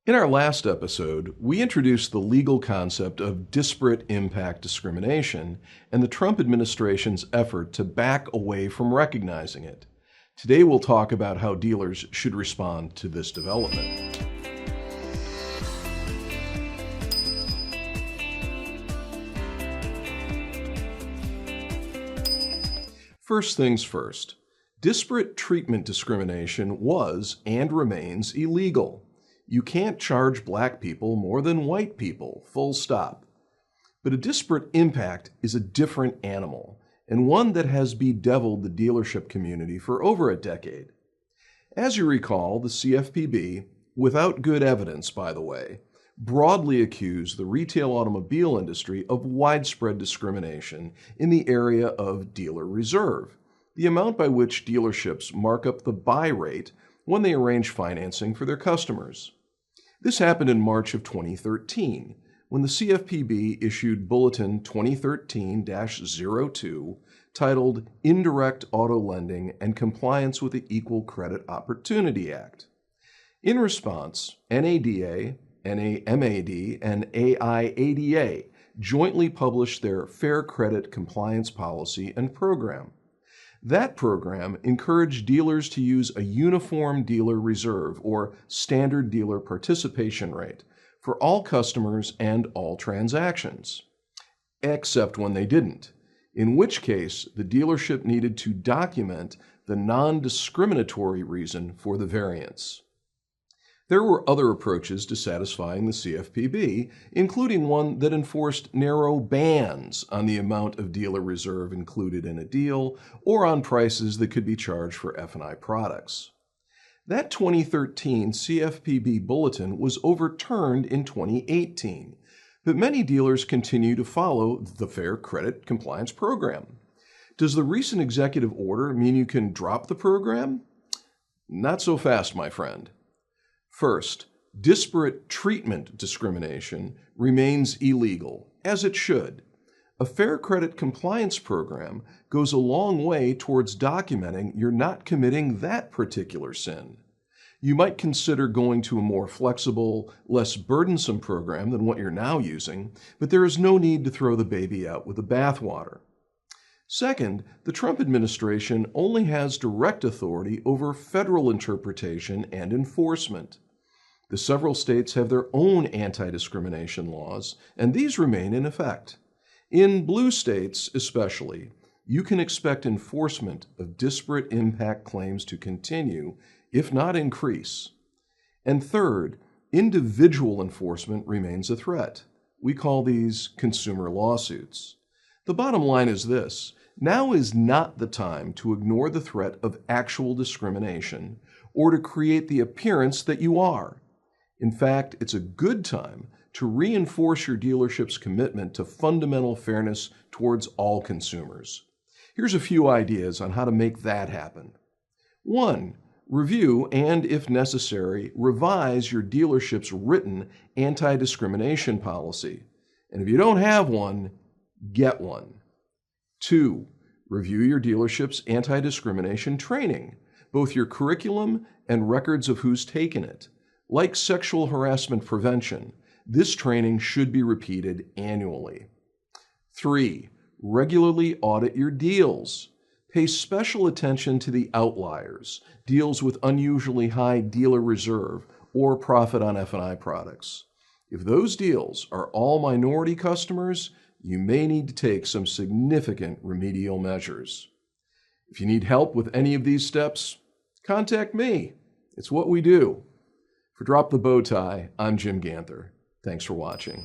In our last episode, we introduced the legal concept of disparate impact discrimination and the Trump administration's effort to back away from recognizing it. Today we'll talk about how dealers should respond to this development. First things first, disparate treatment discrimination was and remains illegal. You can't charge black people more than white people, full stop. But a disparate impact is a different animal, and one that has bedeviled the dealership community for over a decade. As you recall, the CFPB, without good evidence by the way, broadly accused the retail automobile industry of widespread discrimination in the area of dealer reserve, the amount by which dealerships mark up the buy rate when they arrange financing for their customers. This happened in March of 2013, when the CFPB issued Bulletin 2013-02 titled Indirect Auto Lending and Compliance with the Equal Credit Opportunity Act. In response, NADA, NAMAD, and AIADA jointly published their Fair Credit Compliance Policy and Program. That program encouraged dealers to use a uniform dealer reserve or standard dealer participation rate for all customers and all transactions, except when they didn't, in which case the dealership needed to document the non-discriminatory reason for the variance. There were other approaches to satisfying the CFPB, including one that enforced narrow bans on the amount of dealer reserve included in a deal or on prices that could be charged for F&I products. That 2013 CFPB bulletin was overturned in 2018, but many dealers continue to follow the Fair Credit Compliance Program. Does the recent executive order mean you can drop the program? Not so fast, my friend. First, disparate treatment discrimination remains illegal, as it should. A Fair Credit Compliance Program goes a long way towards documenting you're not committing that particular sin. You might consider going to a more flexible, less burdensome program than what you're now using, but there is no need to throw the baby out with the bathwater. Second, the Trump administration only has direct authority over federal interpretation and enforcement. The several states have their own anti-discrimination laws, and these remain in effect. In blue states especially, you can expect enforcement of disparate impact claims to continue, if not increase. And third, individual enforcement remains a threat. We call these consumer lawsuits. The bottom line is this: now is not the time to ignore the threat of actual discrimination or to create the appearance that you are. In fact, it's a good time to reinforce your dealership's commitment to fundamental fairness towards all consumers. Here's a few ideas on how to make that happen. 1. Review and, if necessary, revise your dealership's written anti-discrimination policy. And if you don't have one, get one. 2. Review your dealership's anti-discrimination training, both your curriculum and records of who's taken it. Like sexual harassment prevention, this training should be repeated annually. 3. Regularly audit your deals. Pay special attention to the outliers, deals with unusually high dealer reserve or profit on F&I products. If those deals are all minority customers, you may need to take some significant remedial measures. If you need help with any of these steps, contact me. It's what we do. For Drop the Bow Tie, I'm Jim Ganther. Thanks for watching.